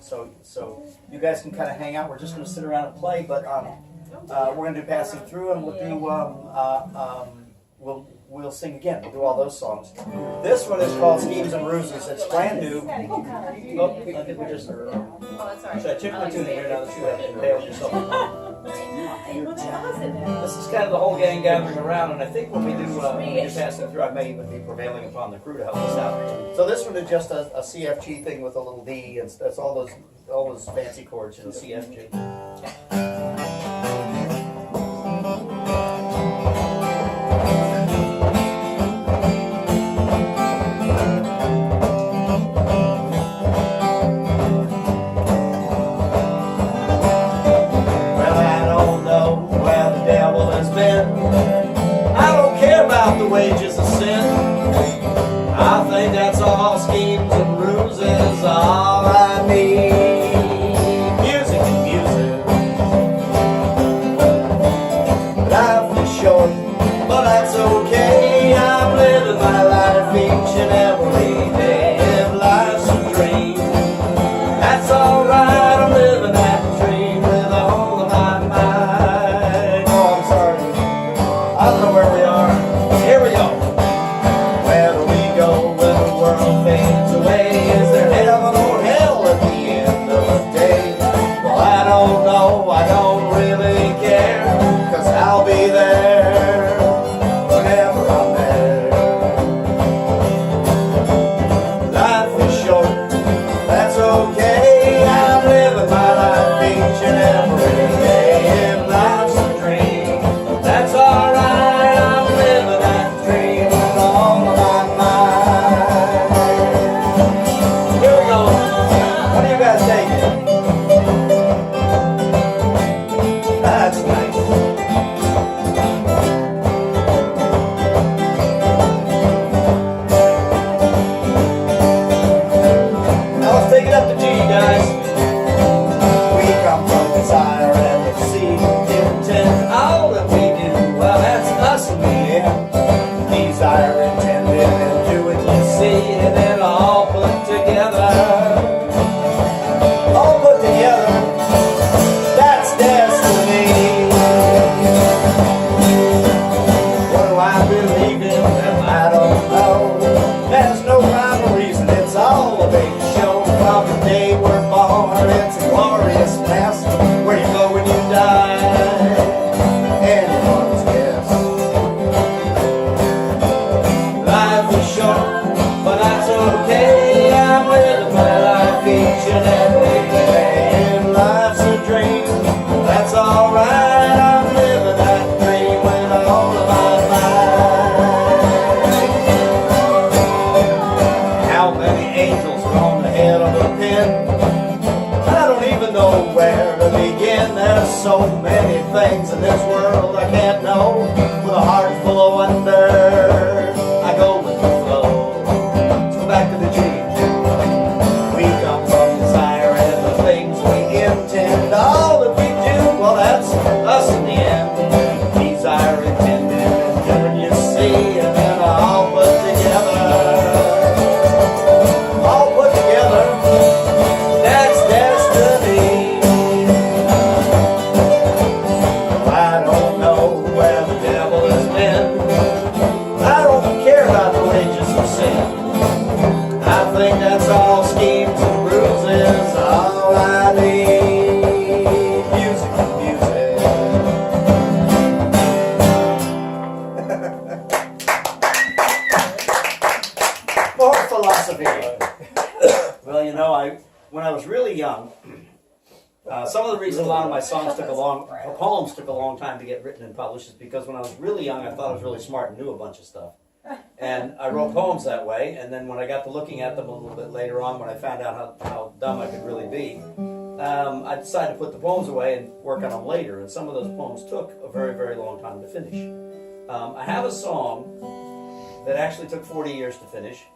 So you guys can kind of hang out. We're just going to sit around and play, but we're going to do Passing Through, and we'll sing again. We'll do all those songs. This one is called Schemes and Ruses. It's brand new. Oh, I think we just. Should I check my tune here now that you have impaled yourself? This is kind of the whole gang gathering around, and I think when we do Passing Through, I may even be prevailing upon the crew to help us out. So this one is just a CFG thing with a little D, and that's all those fancy chords in CFG. I don't care about the wages of sin. I think that's all schemes and ruses. All I need, music and music. Life is short, but that's okay. I'm living my life each and every day. If life's a dream, that's alright. I'm living that dream with all of my mind. Oh, I'm sorry. I don't know where we are. Here we go. Where do we go when the world fades away? Is there heaven or hell at the end of the day? Well, I don't know. I don't really care, 'cause I'll be there whenever I'm there. Life is short. That's okay. I'm living my life each and every day. If life's a dream, that's alright. So many things in this world I can't know. With a heart full of wonder, I go with the flow. Let's go back to the G. We come from desire and the things we intend. All that we do, well, that's us in the end. Desire intended and doing, you see, and then all put together. All put together, that's destiny. That's all schemes and bruises. All I need, music and music. More philosophy. Well, you know, when I was really young, some of the reasons a lot of my poems took a long time to get written and published is because when I was really young, I thought I was really smart and knew a bunch of stuff. And I wrote poems that way, and then when I got to looking at them a little bit later on, when I found out how dumb I could really be, I decided to put the poems away and work on them later, and some of those poems took a very, very long time to finish. I have a song that actually took 40 years to finish,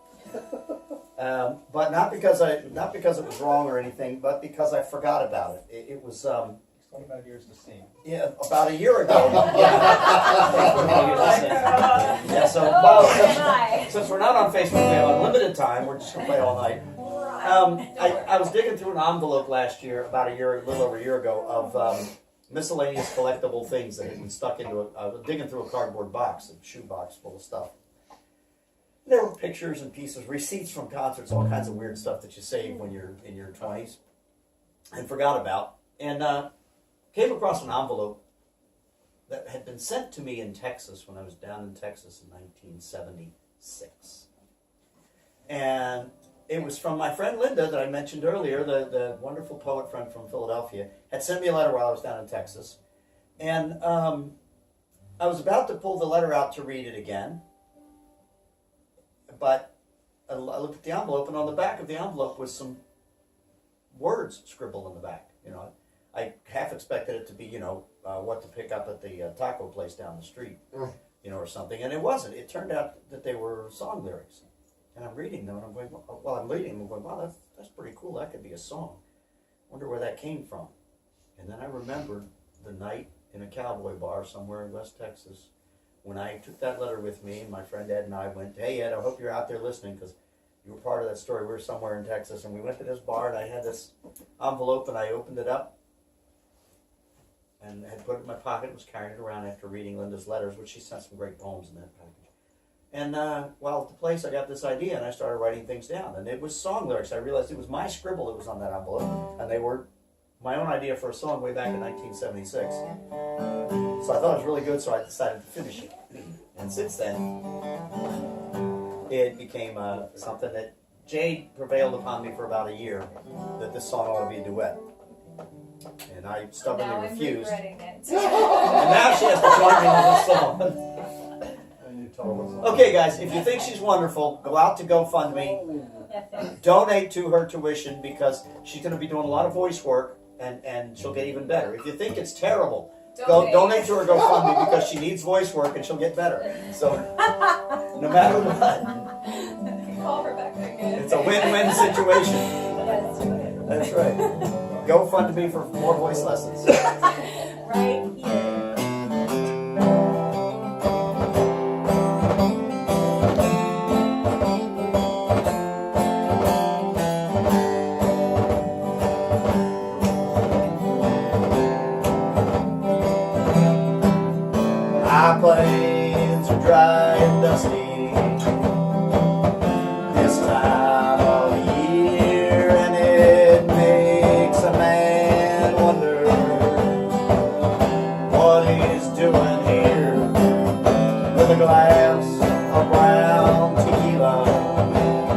but not because it was wrong or anything, but because I forgot about it. It was 25 years to sing. Yeah, about a year ago. Yeah, so since we're not on Facebook, we have unlimited time. We're just going to play all night. I was digging through an envelope last year, about a little over a year ago, of miscellaneous collectible things that had been stuck into I was digging through a cardboard box, a shoe box full of stuff. There were pictures and pieces, receipts from concerts, all kinds of weird stuff that you save when you're in your 20s and forgot about. And came across an envelope that had been sent to me in Texas when I was down in Texas in 1976. And it was from my friend Linda that I mentioned earlier, the wonderful poet friend from Philadelphia, had sent me a letter while I was down in Texas. And I was about to pull the letter out to read it again, but I looked at the envelope, and on the back of the envelope was some words scribbled in the back. You know, I half expected it to be, what to pick up at the taco place down the street, or something, and it wasn't. It turned out that they were song lyrics. And I'm reading them, and I'm going, while I'm reading them, I'm going, wow, that's pretty cool. That could be a song. Wonder where that came from. And then I remembered the night in a cowboy bar somewhere in West Texas when I took that letter with me, and my friend Ed and I went, hey, Ed, I hope you're out there listening, because you were part of that story. We were somewhere in Texas, and we went to this bar, and I had this envelope, and I opened it up, and had put it in my pocket, was carrying it around after reading Linda's letters, which she sent some great poems in that package. And while at the place, I got this idea, and I started writing things down. And it was song lyrics. I realized it was my scribble that was on that envelope, and they were my own idea for a song way back in 1976. So I thought it was really good, so I decided to finish it. And since then, it became something that Jade prevailed upon me for about a year, that this song ought to be a duet. And I stubbornly refused. I'm regretting it. And now she has to join me on this song. Okay, guys, if you think she's wonderful, go out to GoFundMe, donate to her tuition, because she's going to be doing a lot of voice work, and she'll get even better. If you think it's terrible, donate to her GoFundMe, because she needs voice work and she'll get better. So, no matter what, Call her back again. it's a win-win situation. Yes, do it. That's right. GoFundMe for more voice lessons. Right here. My plains are dry and dusty this time of year, and it makes a man wonder what he's doing here with a glass of brown tequila.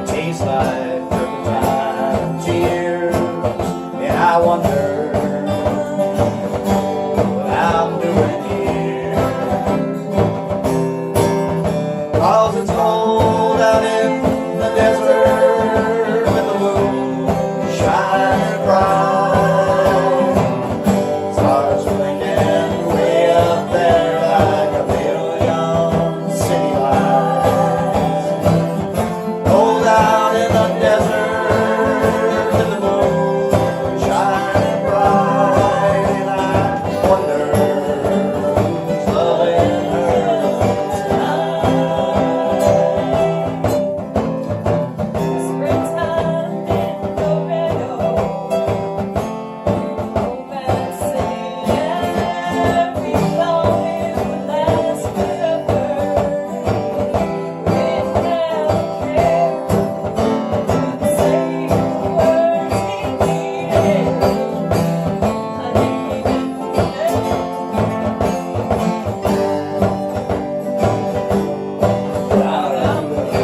Tastes like turpentine tears, and I wonder what I'm doing here. 'Cause it's cold out in the desert with the moon shining bright. Stars blinking way up there like a million city lights. Cold out in the desert with the moon shining bright, and I wonder who's loving her tonight. Springtime in Laredo, open city, every longing will last forever. We never care to say the words he needed. I need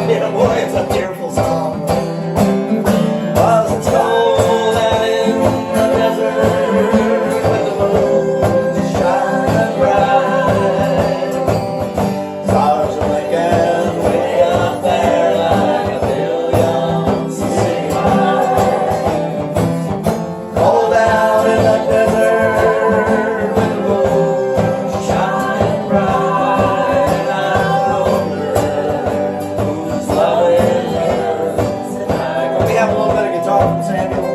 Yeah, boy, it's a tearful song. 'Cause it's cold out in the desert with the moon shining bright. Stars are blinking way up there like a million city lights. Cold out in the desert with the moon shining bright, and I wonder who's loving her tonight. Can we have a little bit of guitar from Samuel?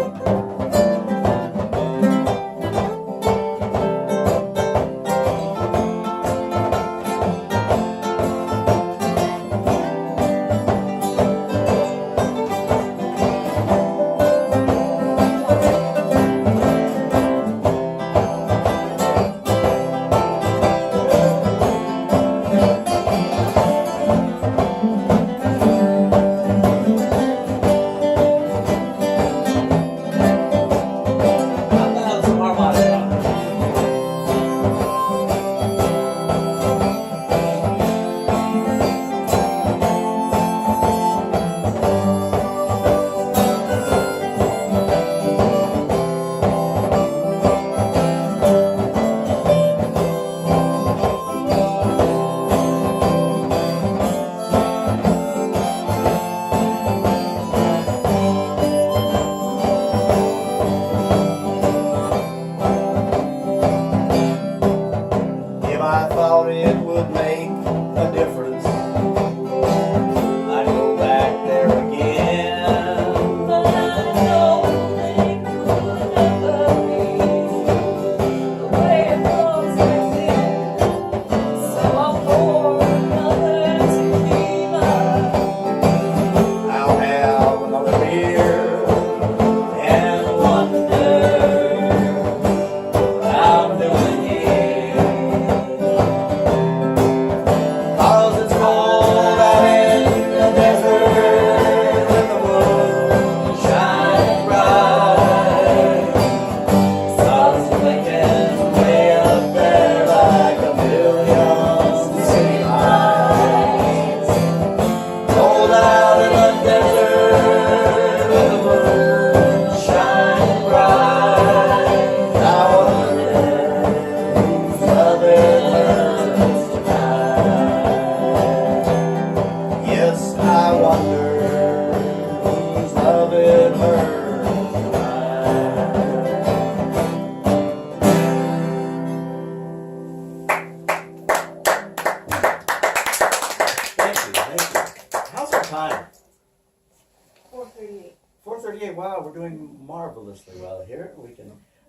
4:38. 4:38. Wow, we're doing marvelously well here.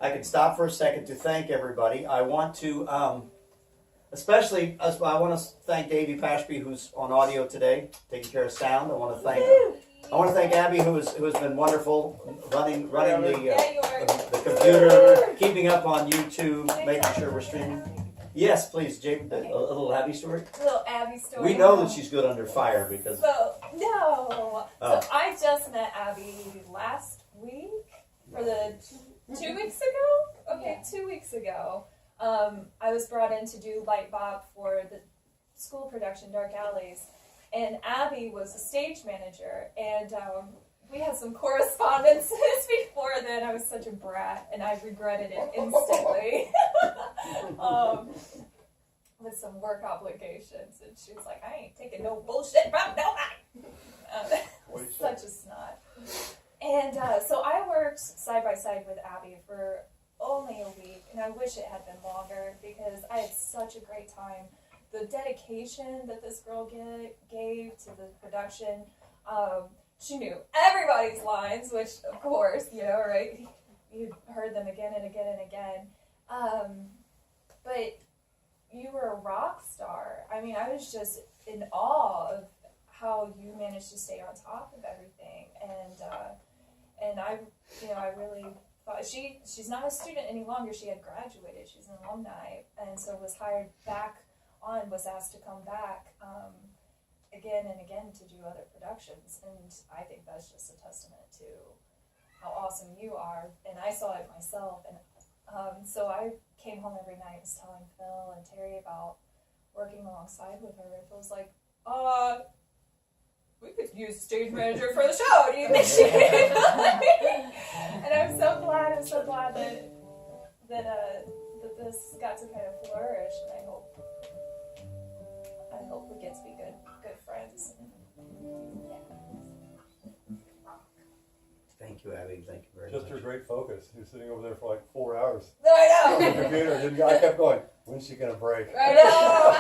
I can stop for a second to thank everybody. I want to, especially, I want to thank Davey Pashby, who's on audio today, taking care of sound. I want to thank Abby, who has been wonderful, running the computer, keeping up on YouTube, making sure we're streaming. Yes, please, Jade, a little Abby story. Little Abby story. We know that she's good under fire because. So no. Oh. So I just met Abby last week, or the 2 weeks ago. Okay, 2 weeks ago. I was brought in to do light bop for the school production Dark Alleys, and Abby was the stage manager, and we had some correspondences before then. I was such a brat, and I regretted it instantly. With some work obligations, and she was like, "I ain't taking no bullshit from nobody." Such a snot. And so I worked side by side with Abby for only a week, and I wish it had been longer because I had such a great time. The dedication that this girl gave to the production, she knew everybody's lines, which of course, right? You heard them again and again and again. But you were a rock star. I mean, I was just in awe of how you managed to stay on top of everything, and I really thought she's not a student any longer. She had graduated. She's an alumni, and so was hired back on. Was asked to come back again and again to do other productions, and I think that's just a testament to how awesome you are. And I saw it myself, and so I came home every night and was telling Phil and Terry about working alongside with her. Phil was like, we could use a stage manager for the show. Do you think she And I'm so glad that this got to kind of flourish, and I hope we get to be good friends. Thank you, Abby. Thank you very Just much. her great focus. He was sitting over there for like 4 hours I on the know. computer. I kept going, when's she going to break? I know.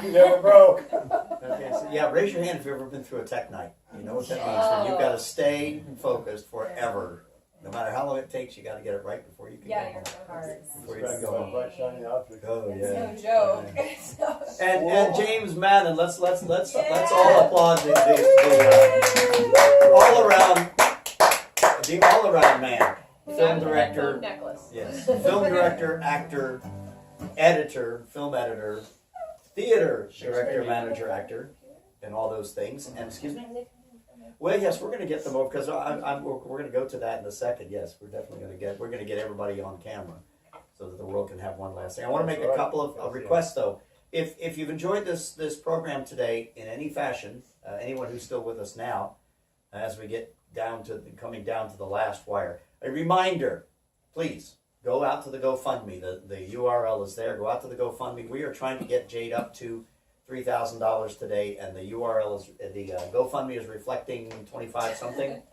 He never broke. Okay, so yeah, raise your hand if you've ever been through a tech night. You know what that means. When you've got to stay focused forever. No matter how long it takes, you got to get it right before you can Yeah, go your home. cards. Before you Got can to go go home. bright shiny object. Oh It's yeah. no joke. And James Madden, let's all applaud the all around man, film director, Necklace. yes, film director, actor, editor, film editor, theater director, manager, actor, and all those things. And excuse me. Well, yes, we're going to get them over because we're going to go to that in a second. Yes, we're definitely going to get everybody on camera so that the world can have one last thing. I want to make a couple of requests though. If you've enjoyed this program today in any fashion, anyone who's still with us now, as we get coming down to the last wire, a reminder, please go out to the GoFundMe. The URL is there. Go out to the GoFundMe. We are trying to get Jade up to $3,000 today, and the URL is the GoFundMe is reflecting 25 something.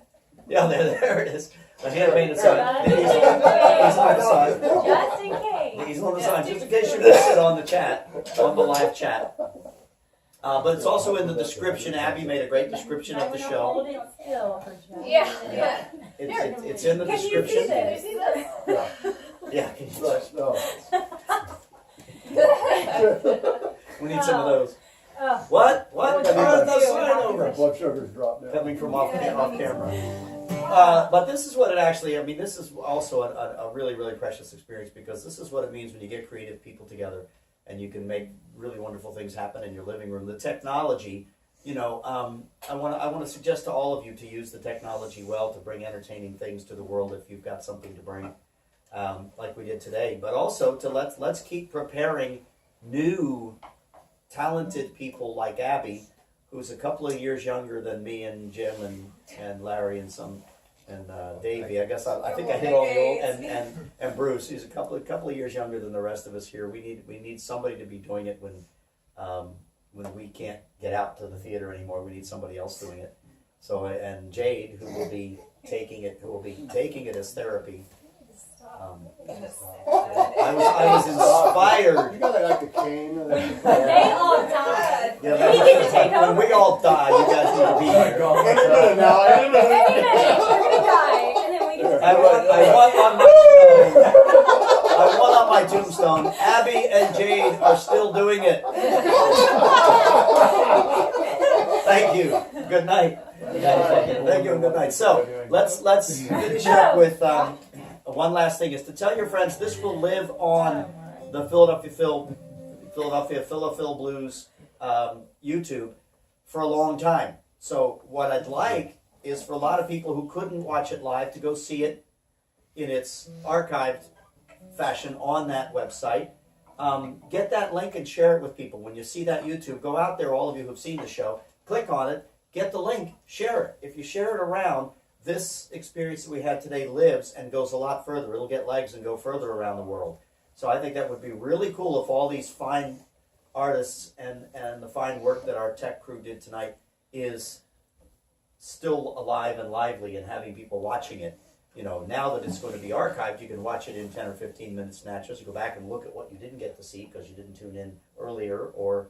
Yeah, there it is. The handmade sign. He's on the side. Just in case. He's on the side, just in case you miss it on the chat, on the live chat. But it's also in the description. Abby made a great description of the show. Hold it still for just. Yeah. It's in the Can you see description. this? Can you see this? Yeah, can you Right, no. we need some of those. Oh, What? Turn the sign My over. blood sugar's dropped now. Coming from off camera. But this is what it actually, this is also a really, really precious experience because this is what it means when you get creative people together and you can make really wonderful things happen in your living room. The technology, I want to suggest to all of you to use the technology well to bring entertaining things to the world if you've got something to bring, like we did today. But also to let's keep preparing new talented people like Abby, who's a couple of years younger than me and Jim and Larry and Davey. I guess I think I hit all the old and Bruce. He's a couple of years younger than the rest of us here. We need somebody to be doing it when we can't get out to the theater anymore. We need somebody else doing it. So and Jade, who will be taking it as therapy. I was inspired. You got like the cane. They all died. Yeah, We need to take when over. we all die, you guys need to be here. Any minute now. Any minute. Any minute, we're gonna die, and then we can. I want on my tombstone. Abby and Jade are still doing it. Thank you. Good night. Thank you and good night. So let's finish up with one last thing: is to tell your friends this will live on the Philadelphia Phil Blues YouTube for a long time. So what I'd like is for a lot of people who couldn't watch it live to go see it in its archived fashion on that website. Get that link and share it with people. When you see that YouTube, go out there, all of you who've seen the show, click on it, get the link, share it. If you share it around, this experience that we had today lives and goes a lot further. It'll get legs and go further around the world. So I think that would be really cool if all these fine artists and the fine work that our tech crew did tonight is still alive and lively and having people watching it. You know, now that it's going to be archived, you can watch it in 10 or 15 minute snatches. You go back and look at what you didn't get to see because you didn't tune in earlier or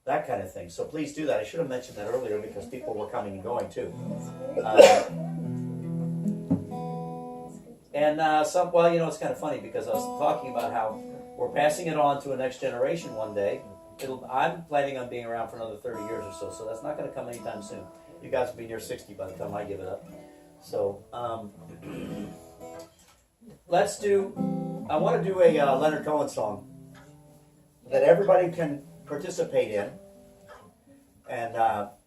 that kind of thing. So please do that. I should have mentioned that earlier because people were coming and going too. Well, you know, it's kind of funny because I was talking about how we're passing it on to a next generation one day. I'm planning on being around for another 30 years or so that's not going to come anytime soon. You guys will be near 60 by the time I give it up. So, I want to do a Leonard Cohen song that everybody can participate in. And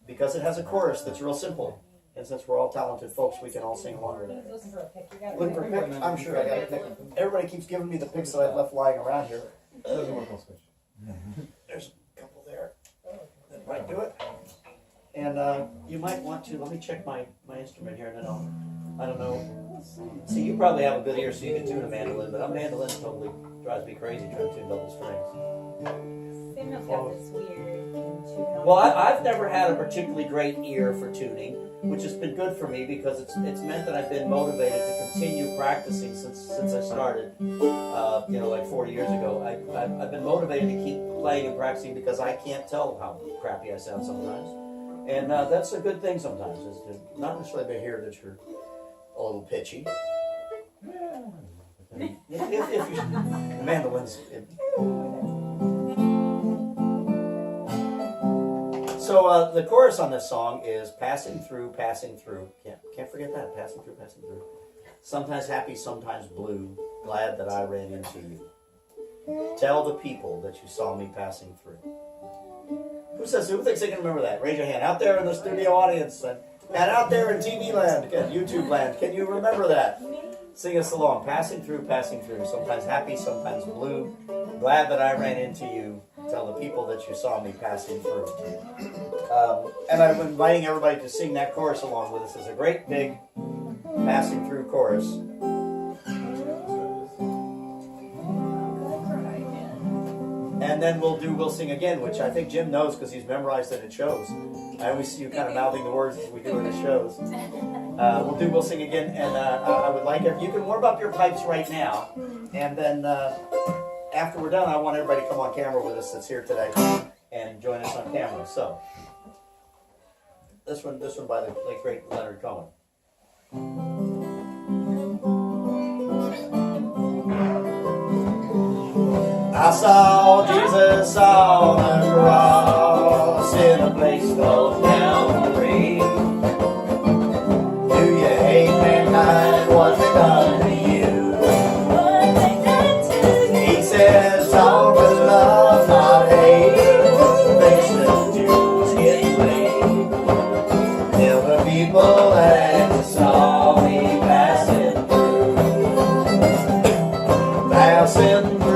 because it has a chorus that's real simple. And since we're all talented folks, we can all sing along with it. Looking for a pick. You got Looking for a pick? I'm sure I got a pick. Everybody keeps giving me the picks that I've left lying around here. There's a couple there that might do it. And you might want to, let me check my instrument here, and then I don't know. See, you probably have a good ear so you can tune a mandolin, but a mandolin totally drives me crazy trying to tune double strings. Samuel's got this weird tune on. Well, I've never had a particularly great ear for tuning, which has been good for me because it's meant that I've been motivated to continue practicing since I started, like 40 years ago. I've been motivated to keep playing and practicing because I can't tell how crappy I sound sometimes. And that's a good thing sometimes, is to not necessarily hear that you're a little pitchy. If you mandolins. So the chorus on this song is passing through, passing through. Can't forget that, passing through, passing through. Sometimes happy, sometimes blue. Glad that I ran into you. Tell the people that you saw me passing through. Who thinks they can remember that? Raise your hand. Out there in the studio audience and out there in TV land, YouTube land, can you remember that? Sing us along. Passing through, sometimes happy, sometimes blue. Glad that I ran into you. Tell the people that you saw me passing through. And I'm inviting everybody to sing that chorus along with us. It's a great big passing through chorus. And then we'll sing again, which I think Jim knows because he's memorized it at shows. I always see you kind of mouthing the words as we do it at shows. We'll sing again, and I would like you can warm up your pipes right now, and then after we're done, I want everybody to come on camera with us that's here today and join us on camera. So this one by the late great Leonard Cohen. I saw Jesus on the cross in a place called Calvary. Do you hate mankind? What's it done to you? He says, talk of love, not hate. Makes the Jews get laid. Tell the people that you saw me passing through. Passing through.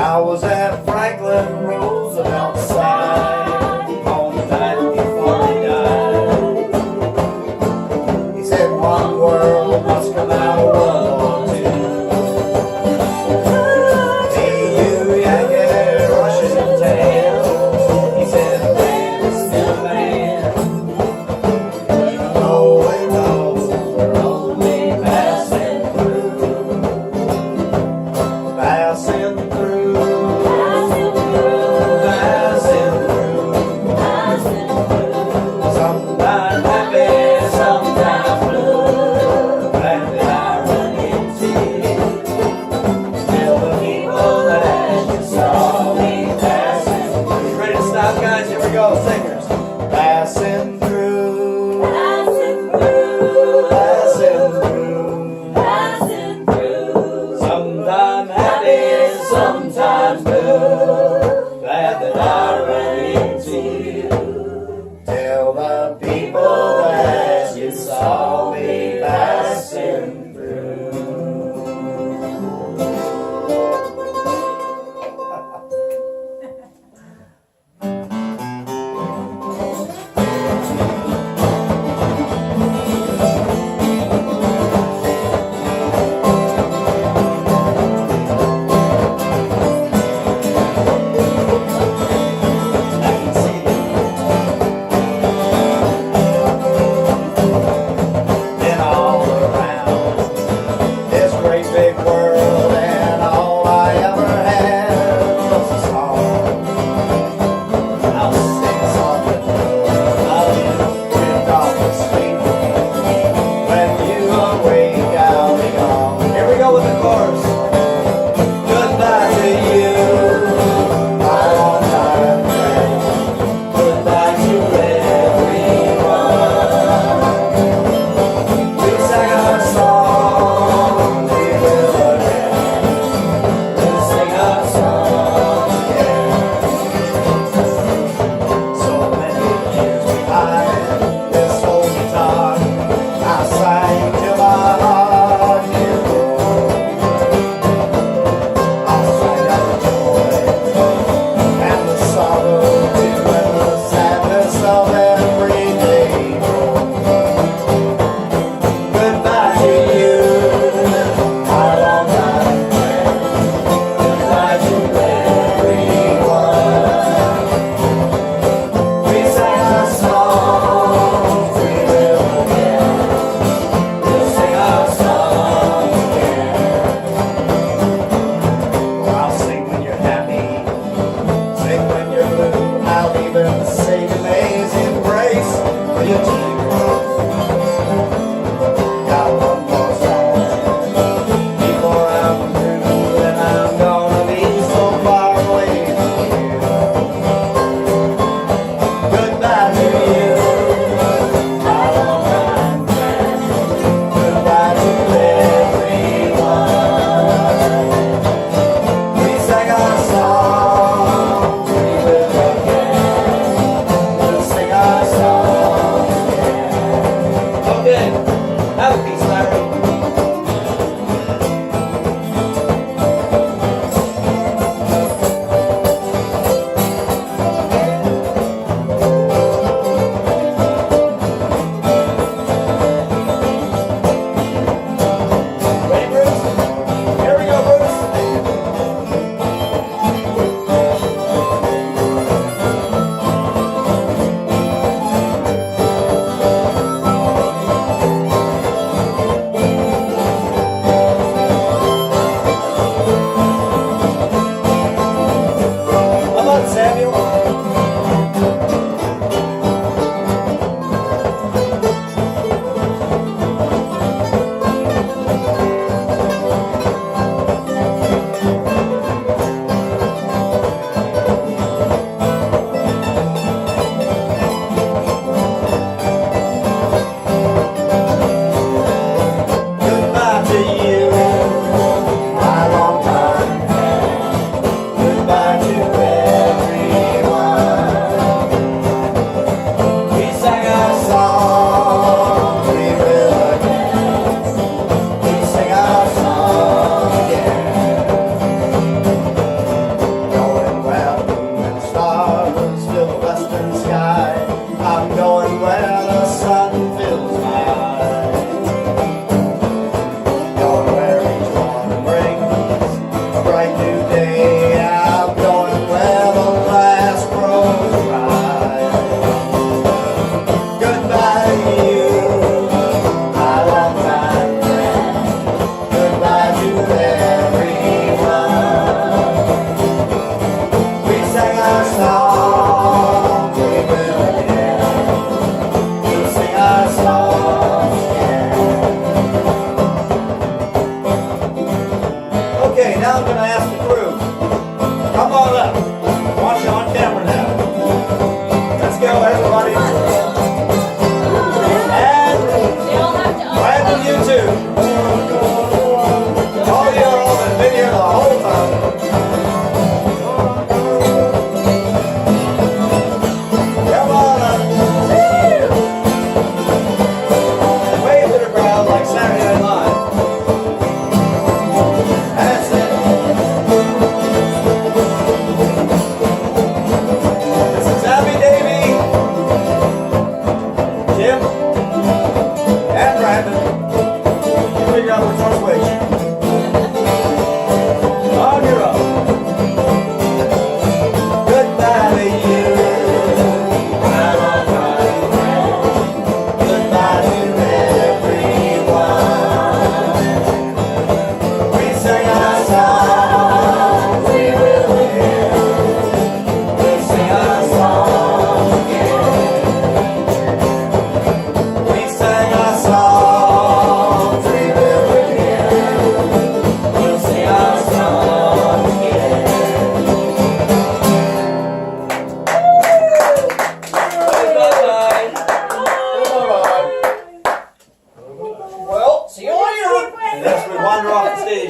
I was at Franklin Roosevelt's side on the night before he died. He said one world must come out of World War II. Hey, you Yankee, Russian tail. He said, man is still a man. Even though we know we're only passing through. Passing through. Passing through. Sometimes happy, sometimes blue. Glad that I run into you. Tell the people that you saw me passing. You ready to stop, guys? Here we go, singers. Passing through. Passing through. Sometimes happy, sometimes blue. Glad that I ran into you. Tell the people that you saw me passing through.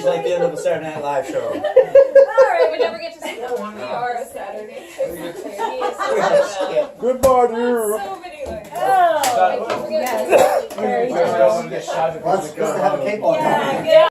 Saturday's like the end of a Saturday Night Live show. All right, we never get to see that one. We are a Saturday. Goodbye, dear. So many like. Oh, I keep forgetting. yes. Very Let's good. go. Let's have a cape on. Yeah, good.